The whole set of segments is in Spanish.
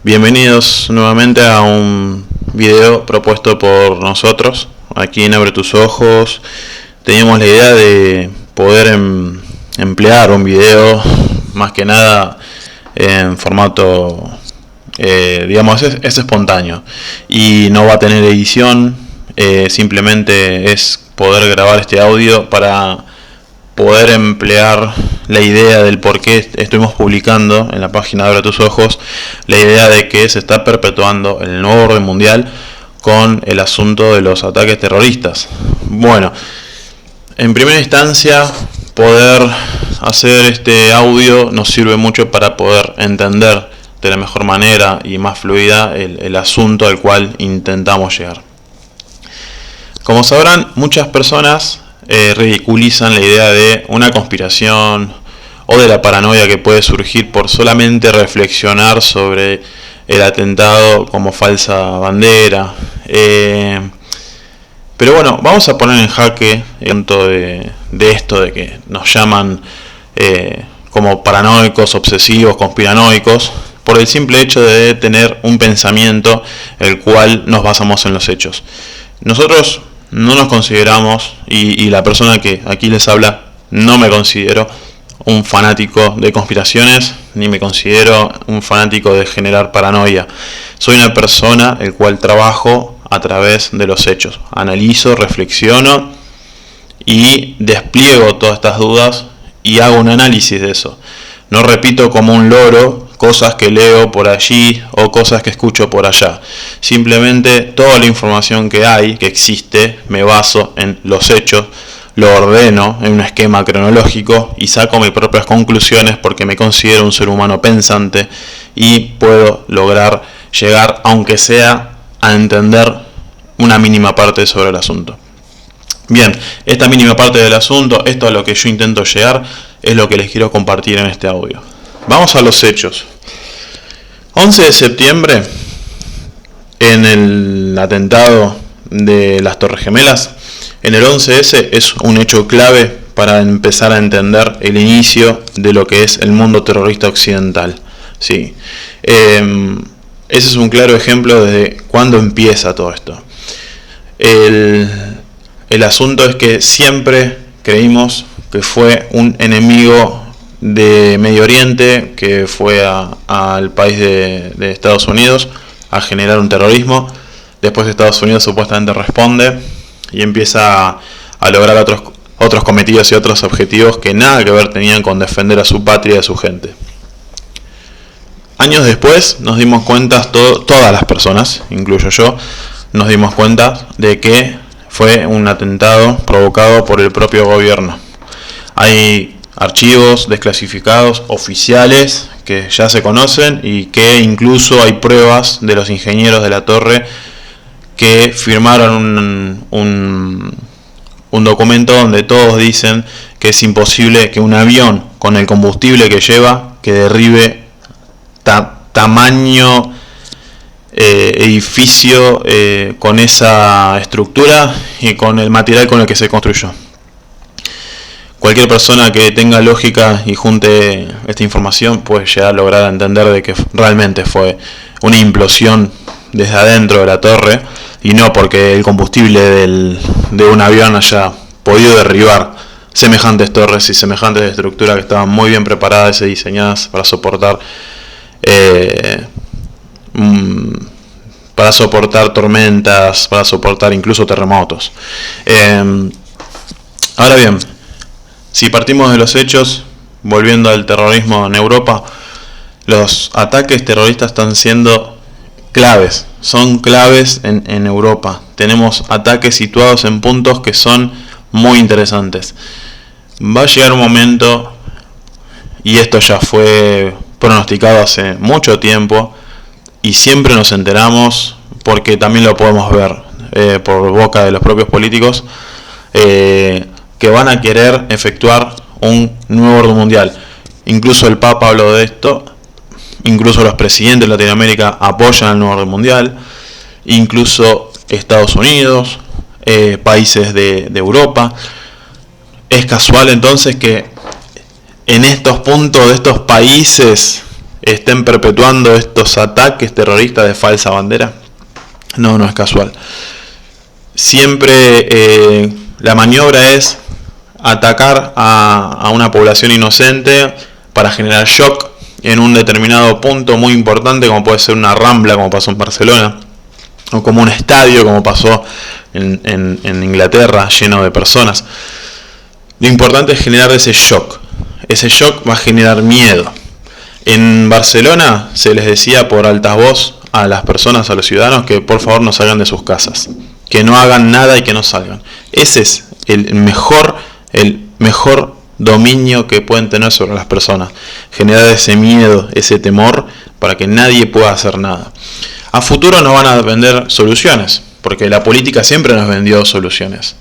Bienvenidos nuevamente a un video propuesto por nosotros aquí en Abre Tus Ojos. Teníamos la idea de poder emplear un video más que nada en formato, digamos, es espontáneo y no va a tener edición, simplemente es poder grabar este audio para poder emplear la idea del por qué estuvimos publicando en la página de Abre Tus Ojos la idea de que se está perpetuando el nuevo orden mundial con el asunto de los ataques terroristas. Bueno, en primera instancia, poder hacer este audio nos sirve mucho para poder entender de la mejor manera y más fluida el asunto al cual intentamos llegar. Como sabrán, muchas personas ridiculizan la idea de una conspiración o de la paranoia que puede surgir por solamente reflexionar sobre el atentado como falsa bandera. Pero bueno, vamos a poner en jaque el punto de esto de que nos llaman como paranoicos, obsesivos, conspiranoicos, por el simple hecho de tener un pensamiento el cual nos basamos en los hechos. Nosotros no nos consideramos, y la persona que aquí les habla, no me considero un fanático de conspiraciones, ni me considero un fanático de generar paranoia. Soy una persona el cual trabajo a través de los hechos. Analizo, reflexiono y despliego todas estas dudas y hago un análisis de eso. No repito como un loro cosas que leo por allí o cosas que escucho por allá. Simplemente toda la información que hay, que existe, me baso en los hechos, lo ordeno en un esquema cronológico y saco mis propias conclusiones porque me considero un ser humano pensante y puedo lograr llegar, aunque sea, a entender una mínima parte sobre el asunto. Bien, esta mínima parte del asunto, esto a lo que yo intento llegar, es lo que les quiero compartir en este audio. Vamos a los hechos. 11 de septiembre, en el atentado de las Torres Gemelas, en el 11S es un hecho clave para empezar a entender el inicio de lo que es el mundo terrorista occidental. Sí. Ese es un claro ejemplo de cuándo empieza todo esto. El asunto es que siempre creímos que fue un enemigo de Medio Oriente que fue al país de Estados Unidos a generar un terrorismo. Después Estados Unidos supuestamente responde y empieza a lograr otros cometidos y otros objetivos que nada que ver tenían con defender a su patria y a su gente. Años después nos dimos cuenta, todas las personas, incluyo yo, nos dimos cuenta de que fue un atentado provocado por el propio gobierno. Hay archivos desclasificados oficiales que ya se conocen y que incluso hay pruebas de los ingenieros de la torre que firmaron un documento donde todos dicen que es imposible que un avión con el combustible que lleva que derribe tamaño edificio con esa estructura y con el material con el que se construyó. Cualquier persona que tenga lógica y junte esta información puede llegar a lograr entender de que realmente fue una implosión desde adentro de la torre y no porque el combustible de un avión haya podido derribar semejantes torres y semejantes estructuras que estaban muy bien preparadas y diseñadas para soportar tormentas, para soportar incluso terremotos. Ahora bien, si partimos de los hechos, volviendo al terrorismo en Europa, los ataques terroristas están siendo claves, son claves en Europa. Tenemos ataques situados en puntos que son muy interesantes. Va a llegar un momento, y esto ya fue pronosticado hace mucho tiempo, y siempre nos enteramos, porque también lo podemos ver por boca de los propios políticos, que van a querer efectuar un nuevo orden mundial. Incluso el Papa habló de esto, incluso los presidentes de Latinoamérica apoyan el nuevo orden mundial, incluso Estados Unidos, países de Europa. Es casual entonces que en estos puntos de estos países estén perpetuando estos ataques terroristas de falsa bandera? No es casual. Siempre la maniobra es atacar a una población inocente para generar shock en un determinado punto muy importante, como puede ser una rambla, como pasó en Barcelona, o como un estadio, como pasó en Inglaterra, lleno de personas. Lo importante es generar ese shock. Ese shock va a generar miedo. En Barcelona se les decía por altavoz voz a las personas, a los ciudadanos, que por favor no salgan de sus casas, que no hagan nada y que no salgan. Ese es el mejor dominio que pueden tener sobre las personas. Generar ese miedo, ese temor, para que nadie pueda hacer nada. A futuro nos van a vender soluciones, porque la política siempre nos vendió soluciones.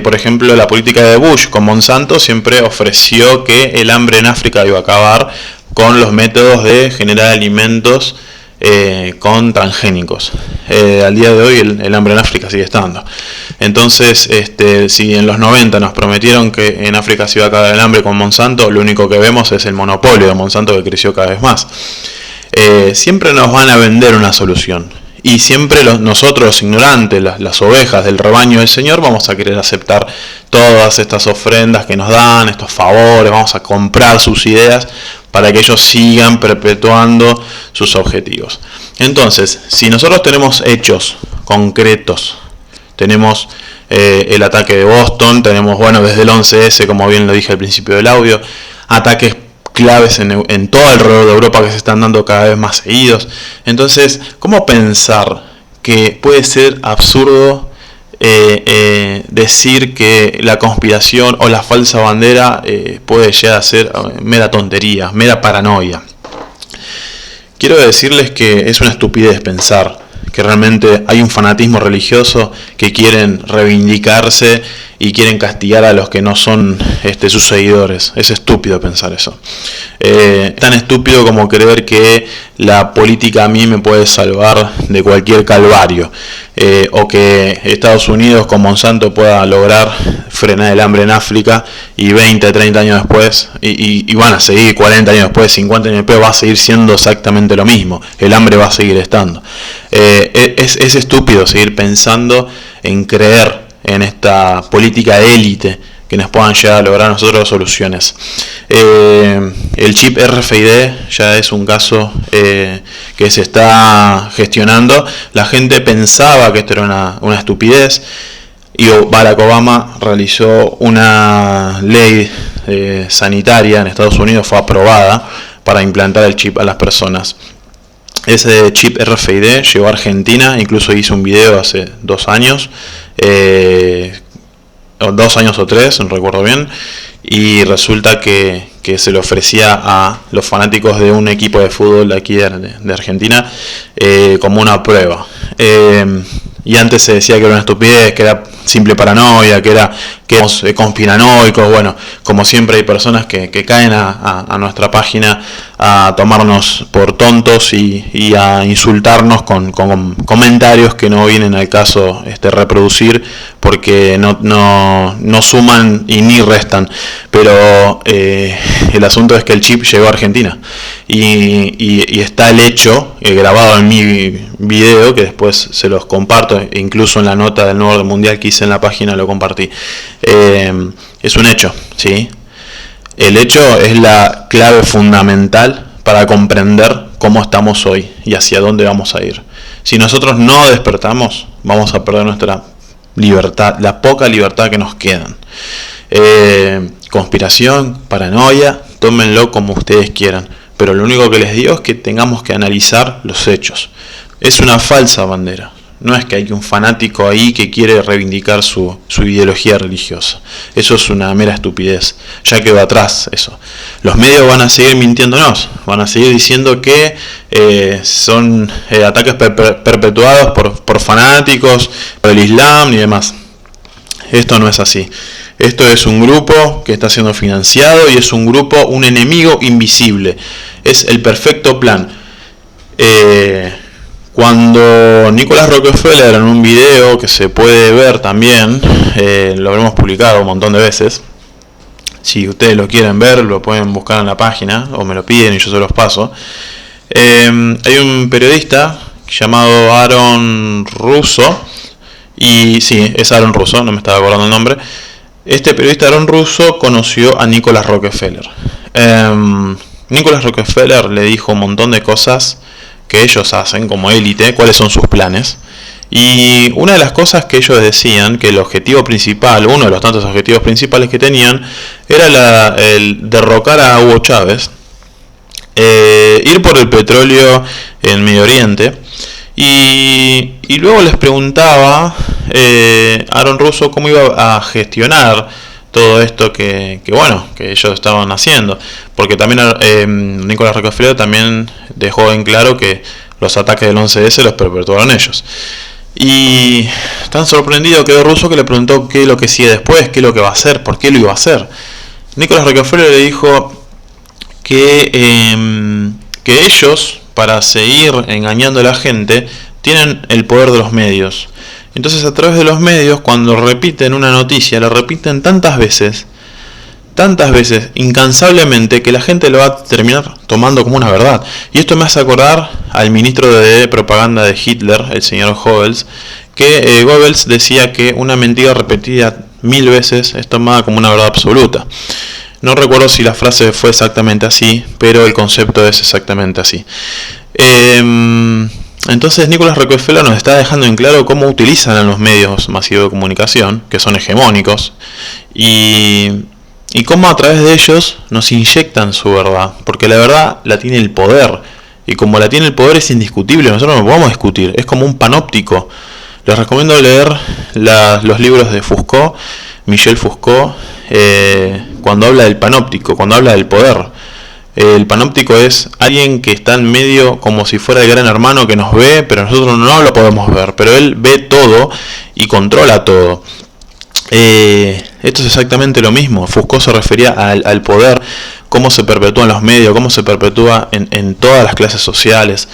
Por ejemplo, la política de Bush con Monsanto siempre ofreció que el hambre en África iba a acabar con los métodos de generar alimentos con transgénicos. Al día de hoy el hambre en África sigue estando. Entonces, si en los 90 nos prometieron que en África se iba a acabar el hambre con Monsanto, lo único que vemos es el monopolio de Monsanto, que creció cada vez más. Siempre nos van a vender una solución. Y siempre nosotros, los ignorantes, las ovejas del rebaño del Señor, vamos a querer aceptar todas estas ofrendas que nos dan, estos favores, vamos a comprar sus ideas para que ellos sigan perpetuando sus objetivos. Entonces, si nosotros tenemos hechos concretos, tenemos el ataque de Boston, tenemos, desde el 11S, como bien lo dije al principio del audio, ataques claves en todo alrededor de Europa que se están dando cada vez más seguidos. Entonces, ¿cómo pensar que puede ser absurdo decir que la conspiración o la falsa bandera puede llegar a ser mera tontería, mera paranoia? Quiero decirles que es una estupidez pensar que realmente hay un fanatismo religioso que quieren reivindicarse y quieren castigar a los que no son sus seguidores. Es estúpido pensar eso. Tan estúpido como creer que la política a mí me puede salvar de cualquier calvario, o que Estados Unidos con Monsanto pueda lograr frenar el hambre en África y 20, 30 años después, y van a seguir 40 años después, 50 años después, va a seguir siendo exactamente lo mismo. El hambre va a seguir estando. Es estúpido seguir pensando en creer en esta política de élite que nos puedan llegar a lograr nosotros soluciones. El chip RFID ya es un caso que se está gestionando. La gente pensaba que esto era una estupidez, y Barack Obama realizó una ley sanitaria en Estados Unidos, fue aprobada para implantar el chip a las personas. Ese chip RFID llegó a Argentina, incluso hice un video hace 2 años, 2 años o 3, no recuerdo bien, y resulta que se le ofrecía a los fanáticos de un equipo de fútbol de aquí de Argentina como una prueba. Y antes se decía que era una estupidez, que era simple paranoia, que éramos conspiranoicos. Bueno, como siempre hay personas que caen a nuestra página a tomarnos por tontos y a insultarnos con comentarios que no vienen al caso reproducir, porque no suman y ni restan. Pero el asunto es que el chip llegó a Argentina y está el hecho grabado en mi video, que después se los comparto, incluso en la nota del nuevo orden mundial que hice en la página lo compartí. Es un hecho, ¿sí? El hecho es la clave fundamental para comprender cómo estamos hoy y hacia dónde vamos a ir. Si nosotros no despertamos, vamos a perder nuestra libertad, la poca libertad que nos quedan. Conspiración, paranoia, tómenlo como ustedes quieran, pero lo único que les digo es que tengamos que analizar los hechos. Es una falsa bandera. No es que hay un fanático ahí que quiere reivindicar su ideología religiosa. Eso es una mera estupidez. Ya quedó atrás eso. Los medios van a seguir mintiéndonos. Van a seguir diciendo que son ataques perpetuados por fanáticos, por el Islam y demás. Esto no es así. Esto es un grupo que está siendo financiado y es un grupo, un enemigo invisible. Es el perfecto plan. Cuando Nicolás Rockefeller, en un video que se puede ver también, lo habremos publicado un montón de veces, Si ustedes lo quieren ver, lo pueden buscar en la página o me lo piden y yo se los paso. Hay un periodista llamado Aaron Russo, y sí, es Aaron Russo, no me estaba acordando el nombre. Este periodista Aaron Russo conoció a Nicholas Rockefeller. Nicholas Rockefeller le dijo un montón de cosas que ellos hacen como élite, cuáles son sus planes. Y una de las cosas que ellos decían, que el objetivo principal, uno de los tantos objetivos principales que tenían, era el derrocar a Hugo Chávez, ir por el petróleo en Medio Oriente. Y luego les preguntaba Aaron Russo cómo iba a gestionar todo esto que ellos estaban haciendo, porque también Nicholas Rockefeller también dejó en claro que los ataques del 11S los perpetuaron ellos. Y tan sorprendido quedó Russo que le preguntó qué es lo que sigue después, qué es lo que va a hacer, por qué lo iba a hacer. Nicholas Rockefeller le dijo que ellos, para seguir engañando a la gente, tienen el poder de los medios. Entonces, a través de los medios, cuando repiten una noticia, la repiten tantas veces, incansablemente, que la gente lo va a terminar tomando como una verdad. Y esto me hace acordar al ministro de propaganda de Hitler, el señor Goebbels, que Goebbels decía que una mentira repetida 1000 veces es tomada como una verdad absoluta. No recuerdo si la frase fue exactamente así, pero el concepto es exactamente así. Entonces Nicholas Rockefeller nos está dejando en claro cómo utilizan a los medios masivos de comunicación, que son hegemónicos, y cómo a través de ellos nos inyectan su verdad, porque la verdad la tiene el poder, y como la tiene el poder es indiscutible, nosotros no podemos discutir, es como un panóptico. Les recomiendo leer los libros de Foucault, Michel Foucault, cuando habla del panóptico, cuando habla del poder. El panóptico es alguien que está en medio como si fuera el gran hermano que nos ve, pero nosotros no lo podemos ver, pero él ve todo y controla todo. Esto es exactamente lo mismo. Foucault se refería al poder, cómo se perpetúa en los medios, cómo se perpetúa en todas las clases sociales.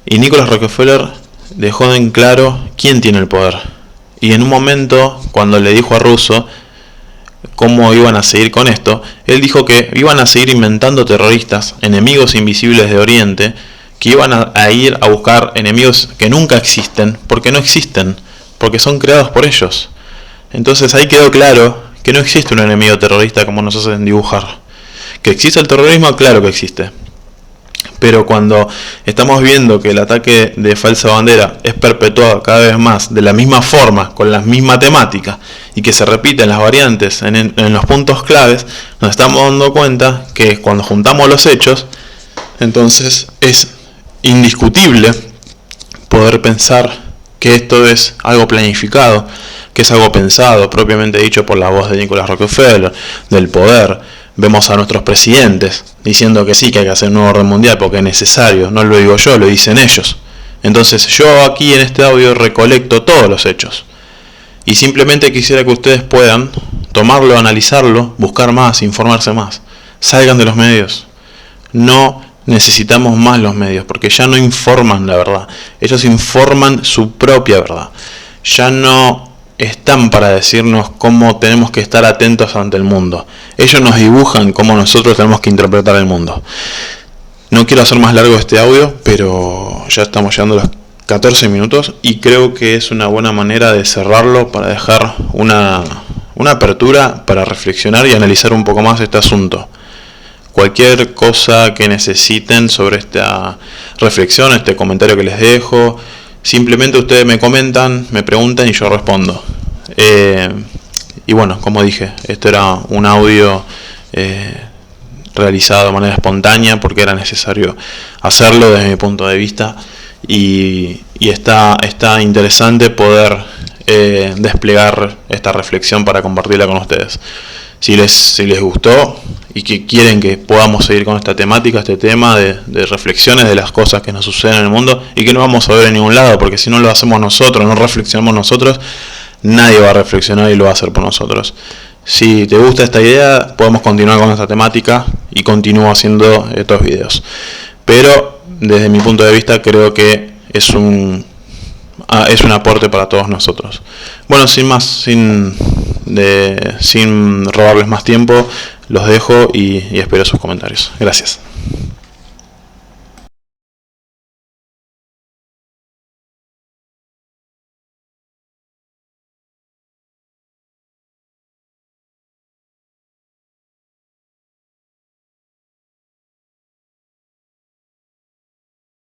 Y Nicholas Rockefeller dejó en claro quién tiene el poder. Y en un momento, cuando le dijo a Russo cómo iban a seguir con esto, él dijo que iban a seguir inventando terroristas, enemigos invisibles de Oriente, que iban a ir a buscar enemigos que nunca existen, porque no existen, porque son creados por ellos. Entonces ahí quedó claro que no existe un enemigo terrorista como nos hacen dibujar. Que existe el terrorismo, claro que existe. Pero cuando estamos viendo que el ataque de falsa bandera es perpetuado cada vez más de la misma forma, con la misma temática, y que se repiten las variantes en los puntos claves, nos estamos dando cuenta que cuando juntamos los hechos, entonces es indiscutible poder pensar que esto es algo planificado, que es algo pensado, propiamente dicho por la voz de Nicholas Rockefeller, del poder. Vemos a nuestros presidentes diciendo que sí, que hay que hacer un nuevo orden mundial porque es necesario. No lo digo yo, lo dicen ellos. Entonces yo aquí en este audio recolecto todos los hechos. Y simplemente quisiera que ustedes puedan tomarlo, analizarlo, buscar más, informarse más. Salgan de los medios. No necesitamos más los medios porque ya no informan la verdad. Ellos informan su propia verdad. Ya no están para decirnos cómo tenemos que estar atentos ante el mundo. Ellos nos dibujan cómo nosotros tenemos que interpretar el mundo. No quiero hacer más largo este audio, pero ya estamos llegando a los 14 minutos y creo que es una buena manera de cerrarlo para dejar una apertura para reflexionar y analizar un poco más este asunto. Cualquier cosa que necesiten sobre esta reflexión, este comentario que les dejo, simplemente ustedes me comentan, me preguntan y yo respondo. Y bueno, como dije, esto era un audio realizado de manera espontánea porque era necesario hacerlo desde mi punto de vista. Y está interesante poder desplegar esta reflexión para compartirla con ustedes. Si les gustó y que quieren que podamos seguir con esta temática, este tema de reflexiones de las cosas que nos suceden en el mundo y que no vamos a ver en ningún lado, porque si no lo hacemos nosotros, no reflexionamos nosotros, nadie va a reflexionar y lo va a hacer por nosotros. Si te gusta esta idea, podemos continuar con esta temática y continúo haciendo estos videos. Pero desde mi punto de vista creo que es un aporte para todos nosotros. Bueno, sin sin robarles más tiempo, los dejo y espero sus comentarios. Gracias.